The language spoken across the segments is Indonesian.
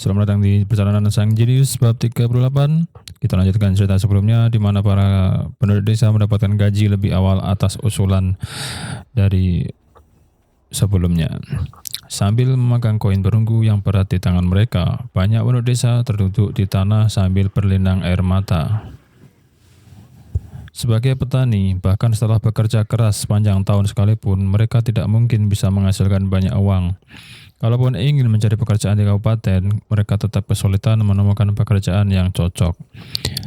Selamat datang di Perjalanan Sang Jenius bab 38. Kita lanjutkan cerita sebelumnya di mana para penduduk desa mendapatkan gaji lebih awal atas usulan dari sebelumnya. Sambil memegang koin perunggu yang berat di tangan mereka, banyak penduduk desa terduduk di tanah sambil berlinang air mata. Sebagai petani, bahkan setelah bekerja keras sepanjang tahun sekalipun, mereka tidak mungkin bisa menghasilkan banyak uang. Kalaupun ingin mencari pekerjaan di kabupaten, mereka tetap kesulitan menemukan pekerjaan yang cocok.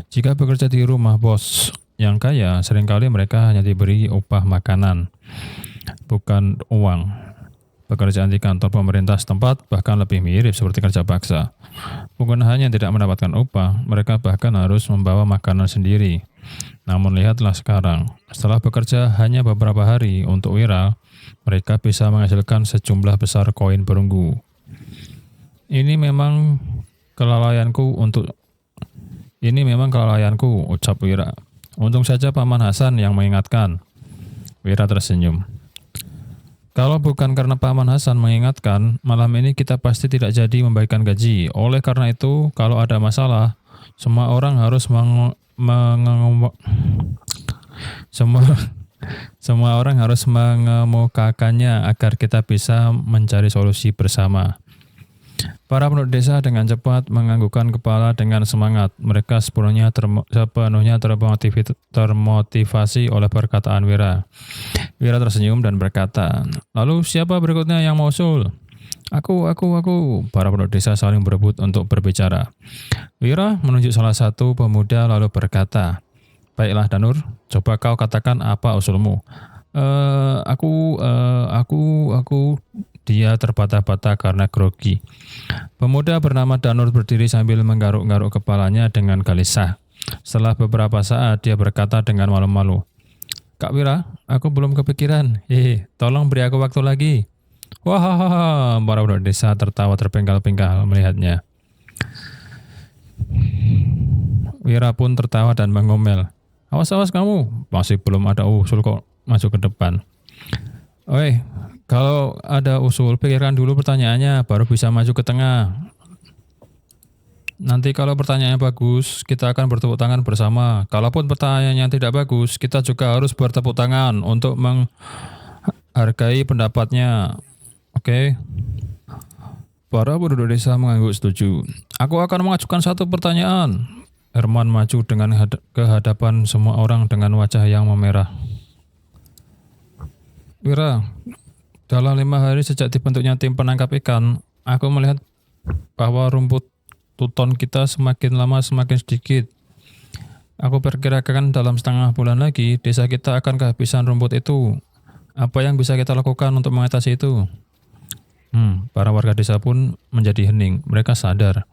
Jika bekerja di rumah bos yang kaya, seringkali mereka hanya diberi upah makanan, bukan uang. Pekerjaan di kantor pemerintah setempat bahkan lebih mirip seperti kerja paksa. Bukan hanya tidak mendapatkan upah, mereka bahkan harus membawa makanan sendiri. Namun lihatlah sekarang, setelah bekerja hanya beberapa hari untuk Wira, mereka bisa menghasilkan sejumlah besar koin perunggu. Ini memang kelalaianku, ucap Wira. Untung saja Paman Hasan yang mengingatkan. Wira tersenyum. Kalau bukan karena Paman Hasan mengingatkan, malam ini kita pasti tidak jadi membagikan gaji. Oleh karena itu, kalau ada masalah, semua orang harus semua orang harus mengemukakannya agar kita bisa mencari solusi bersama. Para penduduk desa dengan cepat menganggukkan kepala dengan semangat. Mereka sepenuhnya termotivasi oleh perkataan Wira. Wira tersenyum dan berkata, "Lalu siapa berikutnya yang mau usul?" Aku. Para penduduk desa saling berebut untuk berbicara. Wira menunjuk salah satu pemuda lalu berkata, "Baiklah Danur, coba kau katakan apa usulmu." Aku. Dia terbata-bata karena grogi. Pemuda bernama Danur berdiri sambil menggaruk-garuk kepalanya dengan gelisah. Setelah beberapa saat dia berkata dengan malu-malu, "Kak Wira, aku belum kepikiran. Tolong beri aku waktu lagi." Wah, para penduduk desa tertawa terpenggal-penggal melihatnya. Wira pun tertawa dan mengomel, "Awas kamu, masih belum ada usul kok masuk ke depan." "Oi, kalau ada usul, pikirkan dulu pertanyaannya, baru bisa maju ke tengah. Nanti kalau pertanyaannya bagus, kita akan bertepuk tangan bersama. Kalaupun pertanyaannya tidak bagus, kita juga harus bertepuk tangan untuk menghargai pendapatnya. Oke?" Para penduduk desa mengangguk setuju. "Aku akan mengajukan satu pertanyaan." Herman maju dengan ke hadapan semua orang dengan wajah yang memerah. "Wira, dalam 5 hari sejak dibentuknya tim penangkap ikan, aku melihat bahwa rumput tuton kita semakin lama semakin sedikit. Aku perkirakan dalam setengah bulan lagi, desa kita akan kehabisan rumput itu. Apa yang bisa kita lakukan untuk mengatasi itu?" Para warga desa pun menjadi hening. Mereka sadar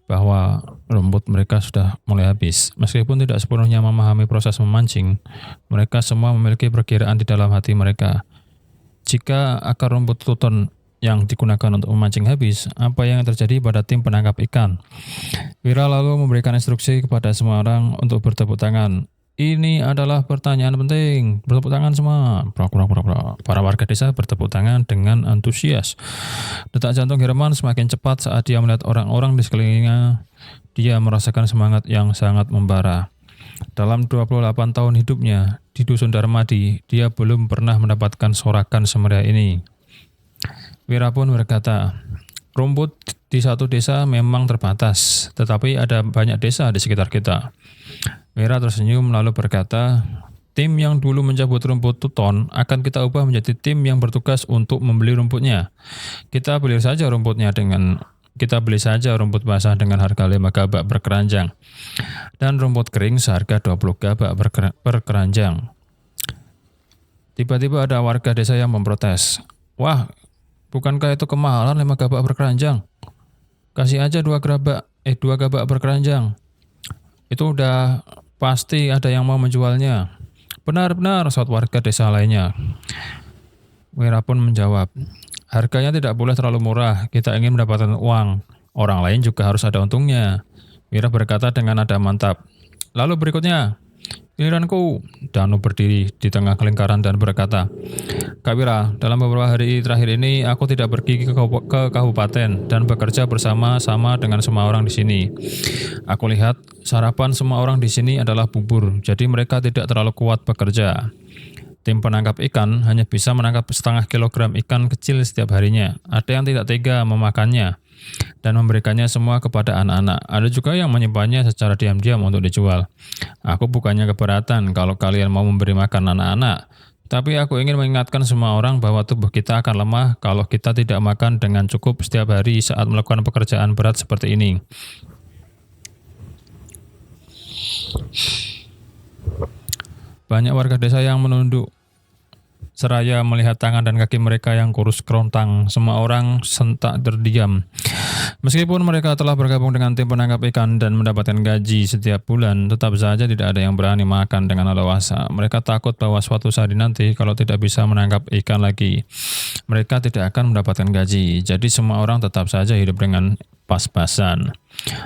bahwa rumput mereka sudah mulai habis. Meskipun tidak sepenuhnya memahami proses memancing, mereka semua memiliki perkiraan di dalam hati mereka. Jika akar rumput tuton yang digunakan untuk memancing habis, apa yang terjadi pada tim penangkap ikan? Wira lalu memberikan instruksi kepada semua orang untuk bertepuk tangan. "Ini adalah pertanyaan penting. Bertepuk tangan semua." Para warga desa bertepuk tangan dengan antusias. Detak jantung Herman semakin cepat saat dia melihat orang-orang di sekelilingnya. Dia merasakan semangat yang sangat membara. Dalam 28 tahun hidupnya di Dusun Darmadi, dia belum pernah mendapatkan sorakan semeriah ini. Wira pun berkata, "Rumput di satu desa memang terbatas, tetapi ada banyak desa di sekitar kita." Wira tersenyum lalu berkata, "Tim yang dulu mencabut rumput tuton akan kita ubah menjadi tim yang bertugas untuk membeli rumputnya. Kita beli saja rumput basah dengan harga 5 gabak per keranjang, dan rumput kering seharga 20 gabak per keranjang." Tiba-tiba ada warga desa yang memprotes. "Wah, bukankah itu kemahalan 5 gabak per keranjang? Kasih aja 2 gabak per keranjang. Itu udah pasti ada yang mau menjualnya." Benar, saut warga desa lainnya. Wira pun menjawab, "Harganya tidak boleh terlalu murah, kita ingin mendapatkan uang. Orang lain juga harus ada untungnya." Wira berkata dengan nada mantap, "Lalu berikutnya, Giliranku, Danu berdiri di tengah lingkaran dan berkata, Kak Wira, dalam beberapa hari terakhir ini aku tidak pergi ke kabupaten dan bekerja bersama-sama dengan semua orang di sini. Aku lihat sarapan semua orang di sini adalah bubur, jadi mereka tidak terlalu kuat bekerja. Tim penangkap ikan hanya bisa menangkap setengah kilogram ikan kecil setiap harinya. Ada yang tidak tega memakannya dan memberikannya semua kepada anak-anak. Ada juga yang menyimpannya secara diam-diam untuk dijual. Aku bukannya keberatan kalau kalian mau memberi makan anak-anak, tapi aku ingin mengingatkan semua orang bahwa tubuh kita akan lemah kalau kita tidak makan dengan cukup setiap hari saat melakukan pekerjaan berat seperti ini. Banyak warga desa yang menunduk seraya melihat tangan dan kaki mereka yang kurus kerontang. Semua orang sentak terdiam. Meskipun mereka telah bergabung dengan tim penangkap ikan dan mendapatkan gaji setiap bulan, tetap saja tidak ada yang berani makan dengan leluasa. Mereka takut bahwa suatu saat nanti kalau tidak bisa menangkap ikan lagi, mereka tidak akan mendapatkan gaji. Jadi semua orang tetap saja hidup dengan pas-pasan.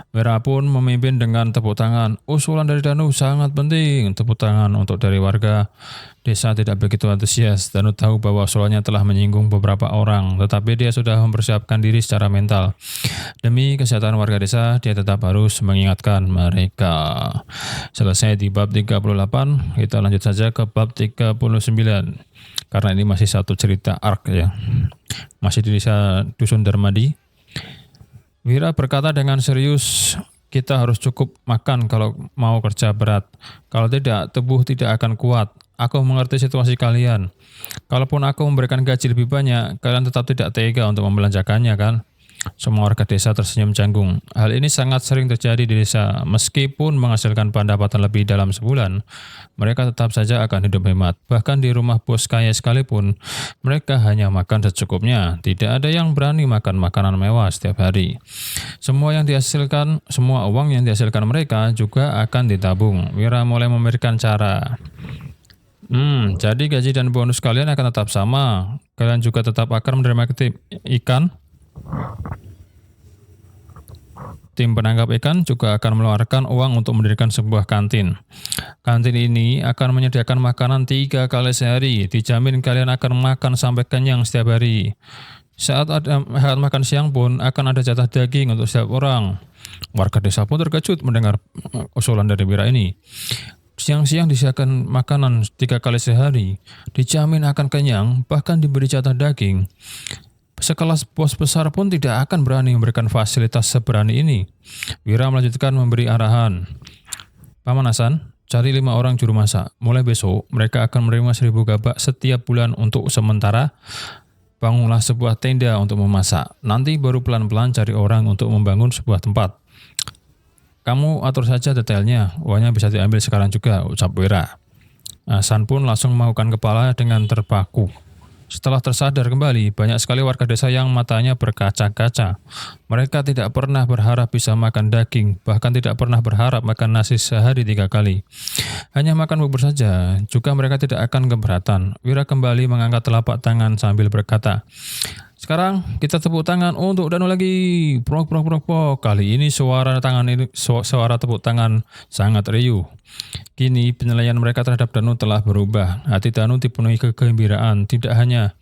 Wira pun memimpin dengan tepuk tangan. Usulan dari Danu sangat penting. Tepuk tangan untuk dari warga desa tidak begitu antusias. Danu tahu bahwa usulannya telah menyinggung beberapa orang, tetapi dia sudah mempersiapkan diri secara mental. Demi kesehatan warga desa, dia tetap harus mengingatkan mereka. Selesai di bab 38, kita lanjut saja ke bab 39. Karena ini masih satu cerita arc ya. Masih di desa Dusun Darmadi. Wira berkata dengan serius, kita harus cukup makan kalau mau kerja berat. Kalau tidak, tubuh tidak akan kuat. Aku mengerti situasi kalian. Kalaupun aku memberikan gaji lebih banyak, kalian tetap tidak tega untuk membelanjakannya kan? Semua warga desa tersenyum canggung. Hal ini sangat sering terjadi di desa. Meskipun menghasilkan pendapatan lebih dalam sebulan, mereka tetap saja akan hidup hemat. Bahkan di rumah bos kaya sekalipun, mereka hanya makan secukupnya. Tidak ada yang berani makan makanan mewah setiap hari. Semua uang yang dihasilkan mereka juga akan ditabung. Wira mulai memberikan cara. Jadi gaji dan bonus kalian akan tetap sama. Kalian juga tetap akan menerima ikan. Tim penangkap ikan juga akan mengeluarkan uang untuk mendirikan sebuah kantin. Kantin ini akan menyediakan makanan 3 kali sehari. Dijamin kalian akan makan sampai kenyang setiap hari. Saat makan siang pun akan ada jatah daging untuk setiap orang. Warga desa pun terkejut mendengar usulan dari Wira ini. Siang-siang disediakan makanan 3 kali sehari. Dijamin akan kenyang, bahkan diberi jatah daging. Sekelas bos besar pun tidak akan berani memberikan fasilitas seberani ini. Wira melanjutkan memberi arahan. Paman Hasan, cari 5 orang juru masak. Mulai besok, mereka akan menerima 1.000 gabak setiap bulan untuk sementara. Bangunlah sebuah tenda untuk memasak. Nanti baru pelan-pelan cari orang untuk membangun sebuah tempat. Kamu atur saja detailnya. Uangnya bisa diambil sekarang juga, ucap Wira. Hasan pun langsung menganggukkan kepala dengan terpaku. Setelah tersadar kembali, banyak sekali warga desa yang matanya berkaca-kaca. Mereka tidak pernah berharap bisa makan daging, bahkan tidak pernah berharap makan nasi sehari 3 kali. Hanya makan bubur saja, juga mereka tidak akan keberatan. Wira kembali mengangkat telapak tangan sambil berkata, sekarang kita tepuk tangan untuk Danu lagi. Prok. Kali ini suara tepuk tangan sangat riuh. Kini penilaian mereka terhadap Danu telah berubah. Hati Danu dipenuhi kegembiraan. Tidak hanya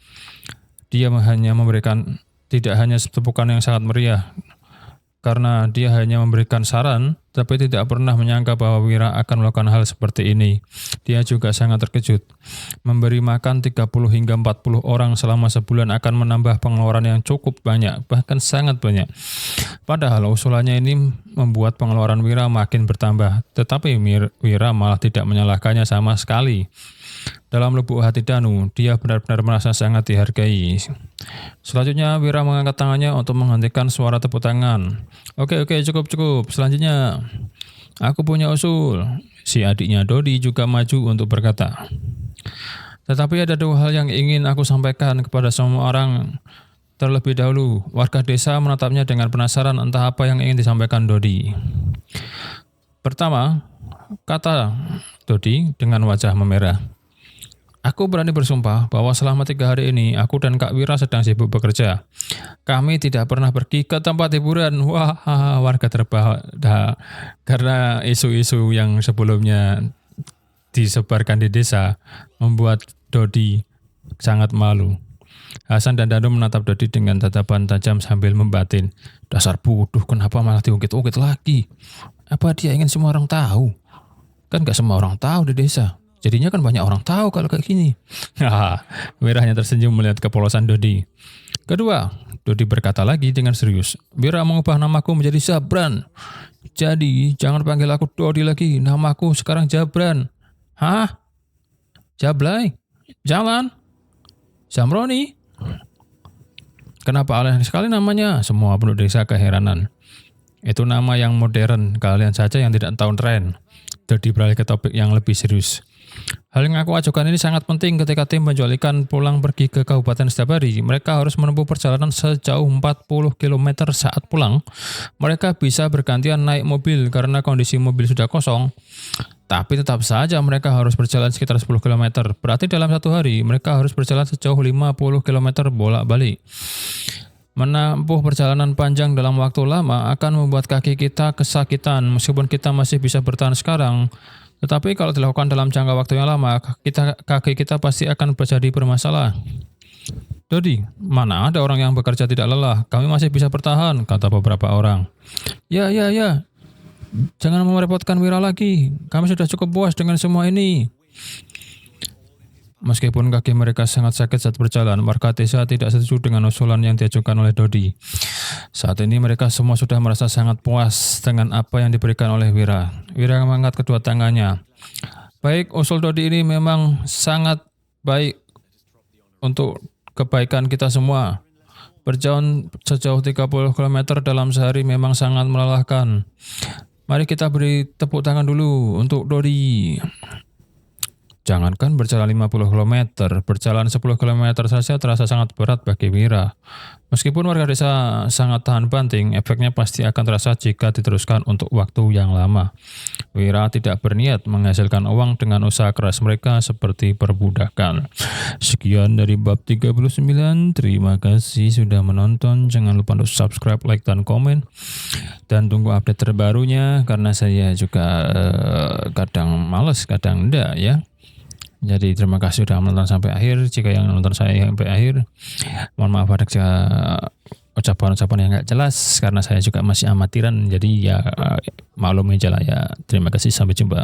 tepukan yang sangat meriah, karena dia hanya memberikan saran, tapi tidak pernah menyangka bahwa Wira akan melakukan hal seperti ini. Dia juga sangat terkejut. Memberi makan 30 hingga 40 orang selama sebulan akan menambah pengeluaran yang cukup banyak, bahkan sangat banyak. Padahal usulannya ini membuat pengeluaran Wira makin bertambah, tetapi Wira malah tidak menyalahkannya sama sekali. Dalam lubuk hati Danu, dia benar-benar merasa sangat dihargai. Selanjutnya, Wira mengangkat tangannya untuk menghentikan suara tepuk tangan. Oke, cukup. Selanjutnya, aku punya usul. Si adiknya Dodi juga maju untuk berkata. Tetapi ada 2 hal yang ingin aku sampaikan kepada semua orang. Terlebih dahulu, warga desa menatapnya dengan penasaran entah apa yang ingin disampaikan Dodi. Pertama, kata Dodi dengan wajah memerah. Aku berani bersumpah bahwa selama 3 hari ini aku dan Kak Wira sedang sibuk bekerja. Kami tidak pernah pergi ke tempat hiburan. Wah, warga terbahak karena isu-isu yang sebelumnya disebarkan di desa membuat Dodi sangat malu. Hasan dan Danu menatap Dodi dengan tatapan tajam sambil membatin. Dasar bodoh, kenapa malah diungkit-ungkit lagi? Apa dia ingin semua orang tahu? Kan gak semua orang tahu di desa. Jadinya kan banyak orang tahu kalau kayak gini. Wira hanya tersenyum melihat kepolosan Dodi. Kedua, Dodi berkata lagi dengan serius. Wira mengubah namaku menjadi Zabran. Jadi jangan panggil aku Dodi lagi. Namaku sekarang Jabran. Hah? Jablay? Jalan? Zamroni? Kenapa aneh sekali namanya? Semua penduduk desa keheranan. Itu nama yang modern, kalian saja yang tidak tahu tren. Dodi beralih ke topik yang lebih serius. Hal yang aku ajukan ini sangat penting ketika tim penjual ikan pulang pergi ke kabupaten setiap hari. Mereka harus menempuh perjalanan sejauh 40 km saat pulang. Mereka bisa bergantian naik mobil karena kondisi mobil sudah kosong. Tapi tetap saja mereka harus berjalan sekitar 10 km. Berarti dalam satu hari mereka harus berjalan sejauh 50 km bolak-balik. Menempuh perjalanan panjang dalam waktu lama akan membuat kaki kita kesakitan meskipun kita masih bisa bertahan sekarang. Tetapi kalau dilakukan dalam jangka waktu yang lama, kaki kita pasti akan menjadi bermasalah. Dodi, mana ada orang yang bekerja tidak lelah? Kami masih bisa bertahan, kata beberapa orang. Ya. Jangan merepotkan Wira lagi. Kami sudah cukup puas dengan semua ini. Meskipun kaki mereka sangat sakit saat berjalan, warga desa tidak setuju dengan usulan yang diajukan oleh Dodi. Saat ini mereka semua sudah merasa sangat puas dengan apa yang diberikan oleh Wira. Wira mengangkat kedua tangannya. Baik, usul Dodi ini memang sangat baik untuk kebaikan kita semua. Berjalan sejauh 30 km dalam sehari memang sangat melelahkan. Mari kita beri tepuk tangan dulu untuk Dodi. Jangankan berjalan 50 km, berjalan 10 km saja terasa sangat berat bagi Wira. Meskipun warga desa sangat tahan banting, efeknya pasti akan terasa jika diteruskan untuk waktu yang lama. Wira tidak berniat menghasilkan uang dengan usaha keras mereka seperti perbudakan. Sekian dari bab 39. Terima kasih sudah menonton. Jangan lupa untuk subscribe, like, dan komen. Dan tunggu update terbarunya karena saya juga kadang males, kadang enggak ya. Jadi terima kasih sudah menonton sampai akhir. Jika yang menonton saya sampai akhir, mohon maaf ada ucapan-ucapan yang nggak jelas karena saya juga masih amatiran. Jadi ya maklum aja lah ya. Terima kasih, sampai jumpa.